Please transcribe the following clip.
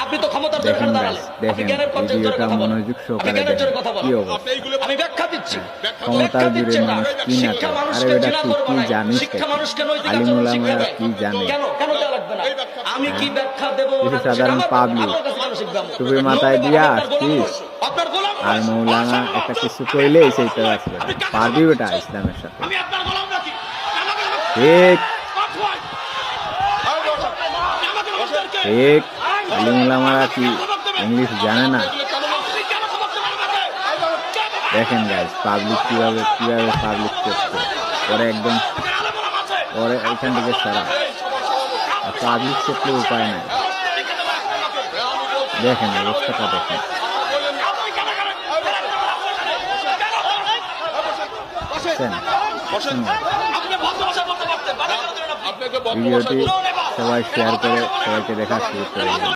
আপনি তো ক্ষমতার দরকার দাঁড়ালেন, আপনি জ্ঞানের পর্যায়ে জোরে কথা বলেন, আপনি জ্ঞানের জোরে কথা বলেন। আমি ব্যাখ্যা দিচ্ছি, ব্যাখ্যা দিচ্ছে না। শিক্ষা মানুষকে 2 নম্বর বানায়, শিক্ষা মানুষকে নৈতিক আচরণ শিক্ষা দেয়। কেন কেন দেওয়া লাগবে না? আমি কি ব্যাখ্যা দেবো না সেটা আমার কাছে কেন শিখবে? টুপি মাথায় দিয়া আসছিস আর মৌলানা একটা কিছু কইলেই সেইটা আসবে, পারবি বেটা ইসলামের সাথে? ঠিক ঠিক, আলিমুলামারা কি ইংলিশ জানে না? দেখেন গাইস পাবলিক কিভাবে পাবলিক করছে, পরে একদম পরে এখান থেকে সারা পাবলিক চেপলে উপায় নাই। দেখেন অবস্থাটা দেখেন। ভিডিওটি সবাই শেয়ার করে সবাইকে দেখা শুরু করে।